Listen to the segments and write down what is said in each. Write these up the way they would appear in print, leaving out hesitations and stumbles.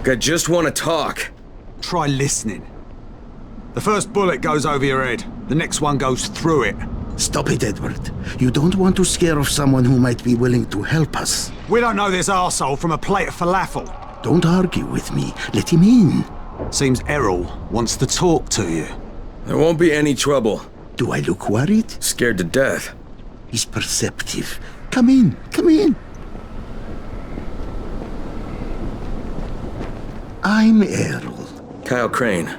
I just want to talk. Try listening. The first bullet goes over your head. The next one goes through it. Stop it, Edward. You don't want to scare off someone who might be willing to help us. We don't know this arsehole from a plate of falafel. Don't argue with me. Let him in. Seems Errol wants to talk to you. There won't be any trouble. Do I look worried? Scared to death. He's perceptive. Come in, come in. I'm Errol. Kyle Crane.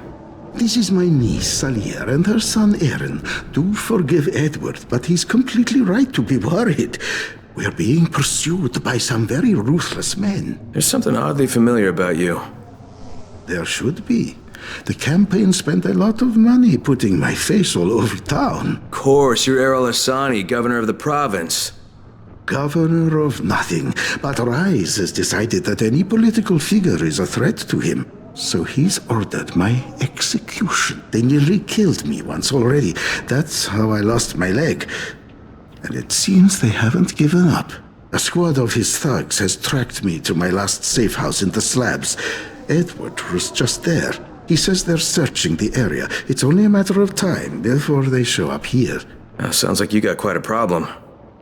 This is my niece, Salia, and her son, Aaron. Do forgive Edward, but he's completely right to be worried. We're being pursued by some very ruthless men. There's something oddly familiar about you. There should be. The campaign spent a lot of money putting my face all over town. Of course, you're Errol Asani, governor of the province. Governor of nothing, but Rise has decided that any political figure is a threat to him. So he's ordered my execution. They nearly killed me once already. That's how I lost my leg. And it seems they haven't given up. A squad of his thugs has tracked me to my last safe house in the slabs. Edward was just there. He says they're searching the area. It's only a matter of time before they show up here. Sounds like you got quite a problem.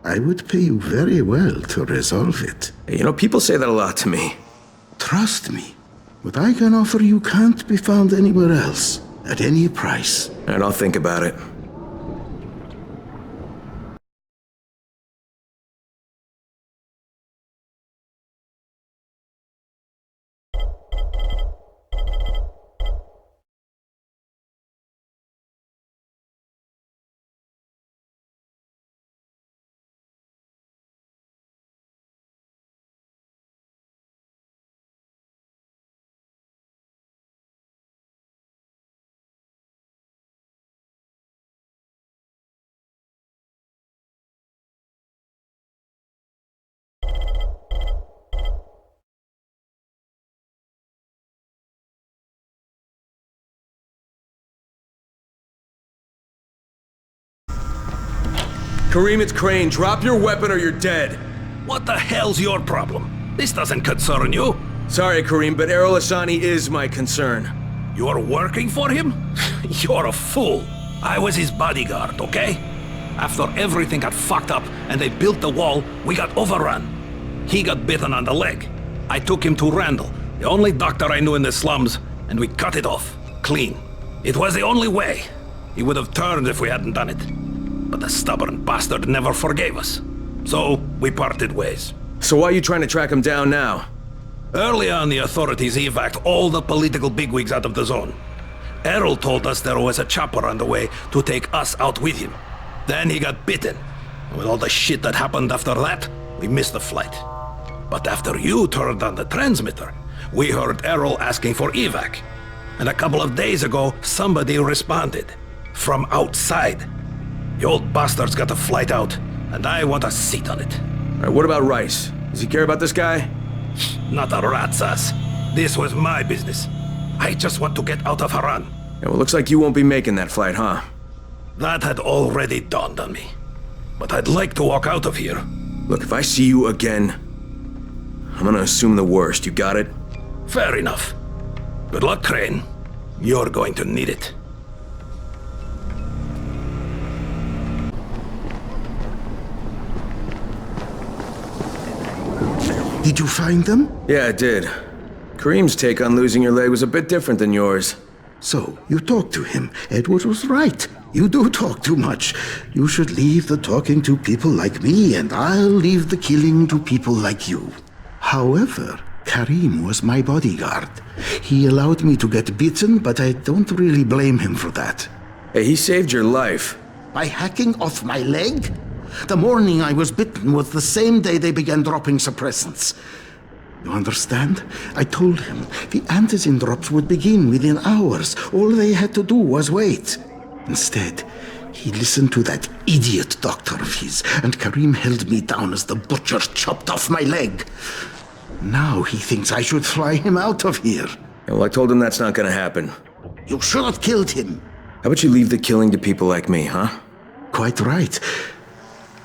I would pay you very well to resolve it. You know, people say that a lot to me. Trust me. What I can offer you can't be found anywhere else, at any price. And I'll think about it. Kareem, it's Crane. Drop your weapon or you're dead. What the hell's your problem? This doesn't concern you. Sorry, Kareem, but Errol Asani is my concern. You're working for him? You're a fool. I was his bodyguard, okay? After everything got fucked up and they built the wall, we got overrun. He got bitten on the leg. I took him to Randall, the only doctor I knew in the slums, and we cut it off. Clean. It was the only way. He would have turned if we hadn't done it. But the stubborn bastard never forgave us. So, we parted ways. So why are you trying to track him down now? Early on, the authorities evac'd all the political bigwigs out of the zone. Errol told us there was a chopper on the way to take us out with him. Then he got bitten. And with all the shit that happened after that, we missed the flight. But after you turned on the transmitter, we heard Errol asking for evac. And a couple of days ago, somebody responded. From outside. The old bastard's got a flight out, and I want a seat on it. All right, what about Rice? Does he care about this guy? Not a rat's ass. This was my business. I just want to get out of Haran. Yeah, well, looks like you won't be making that flight, huh? That had already dawned on me. But I'd like to walk out of here. Look, if I see you again, I'm gonna assume the worst. You got it? Fair enough. Good luck, Crane. You're going to need it. Did you find them? Yeah, I did. Kareem's take on losing your leg was a bit different than yours. So, you talked to him. Edward was right. You do talk too much. You should leave the talking to people like me, and I'll leave the killing to people like you. However, Kareem was my bodyguard. He allowed me to get bitten, but I don't really blame him for that. Hey, he saved your life. By hacking off my leg? The morning I was bitten was the same day they began dropping suppressants. You understand? I told him the antizin drops would begin within hours. All they had to do was wait. Instead, he listened to that idiot doctor of his, and Kareem held me down as the butcher chopped off my leg. Now he thinks I should fly him out of here. Yeah, well, I told him that's not gonna happen. You should have killed him. How about you leave the killing to people like me, huh? Quite right.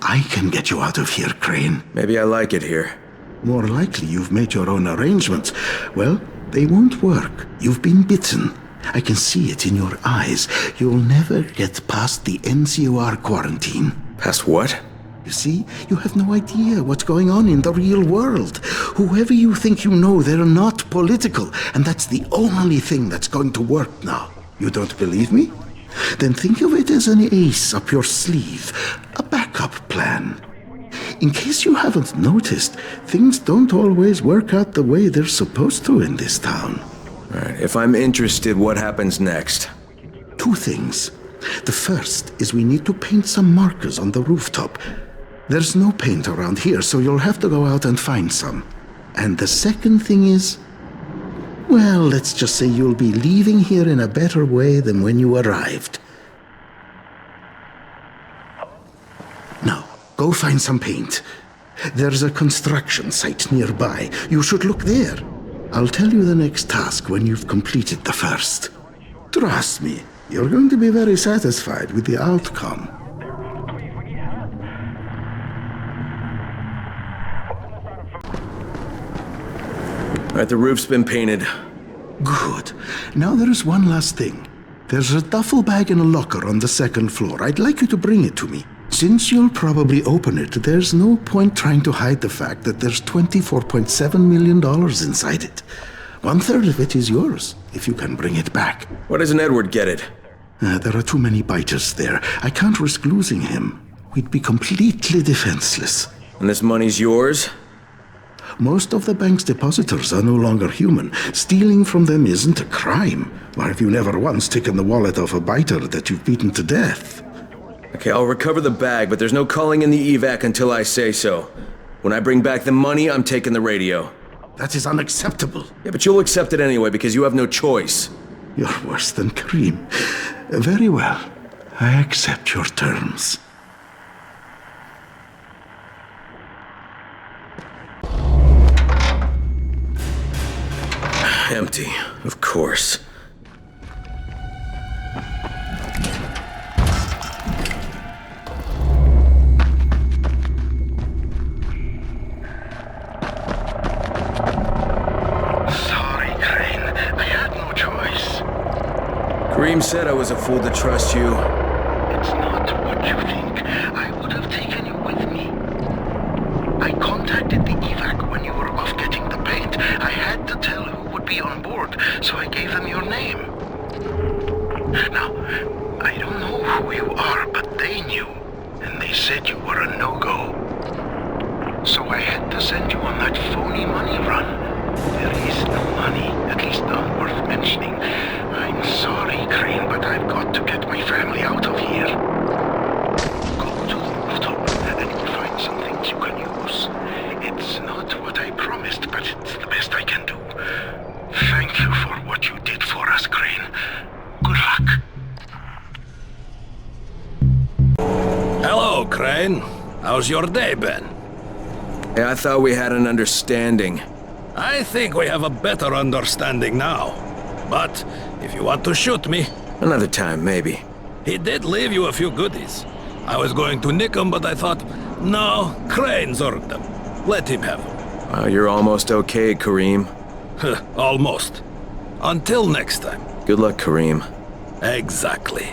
I can get you out of here, Crane. Maybe I like it here. More likely you've made your own arrangements. Well, They won't work. You've been bitten. I can see it in your eyes. You'll never get past the NCOR quarantine. Past what? You see, you have no idea what's going on in the real world. Whoever you think you know, they're not political, and that's the only thing that's going to work now. You don't believe me? Then think of it as an ace up your sleeve, a backup plan. In case you haven't noticed, things don't always work out the way they're supposed to in this town. All right, if I'm interested, what happens next? Two things. The first is we need to paint some markers on the rooftop. There's no paint around here, so you'll have to go out and find some. And the second thing is, well, let's just say you'll be leaving here in a better way than when you arrived. Now, go find some paint. There's a construction site nearby. You should look there. I'll tell you the next task when you've completed the first. Trust me, you're going to be very satisfied with the outcome. All right, the roof's been painted. Good. Now there's one last thing. There's a duffel bag in a locker on the second floor. I'd like you to bring it to me. Since you'll probably open it, there's no point trying to hide the fact that there's $24.7 million inside it. 1/3 of it is yours, if you can bring it back. Why doesn't Edward get it? There are too many biters there. I can't risk losing him. We'd be completely defenseless. And this money's yours? Most of the bank's depositors are no longer human. Stealing from them isn't a crime. Or have you never once taken the wallet of a biter that you've beaten to death? Okay, I'll recover the bag, but there's no calling in the evac until I say so. When I bring back the money, I'm taking the radio. That is unacceptable. Yeah, but you'll accept it anyway because you have no choice. You're worse than Kareem. Very well. I accept your terms. Empty, of course. Sorry, Crane. I had no choice. Kareem said I was a fool to trust you. It's not what you think. I would have taken you with me. I contacted the evac when you were off getting the paint. I had to tell who would be on board, so I gave them your name. Now, I don't know who you are, but they knew, and they said you were a no-go. So I had to send you on that phony money run. There is no money, at least none worth mentioning. I'm sorry, Crane, but I've got to get my family out of here. Go to the rooftop, and you'll find some things you can use. It's not what I promised, but it's the best I can do. Thank you for what you did for us, Crane. Good luck. Hello, Crane. How's your day been? Hey, I thought we had an understanding. I think we have a better understanding now. But if you want to shoot me... Another time, maybe. He did leave you a few goodies. I was going to nick them, but I thought, no, Crane's earned them. Let him have them. Wow, you're almost okay, Kareem. Almost. Until next time. Good luck, Kareem. Exactly.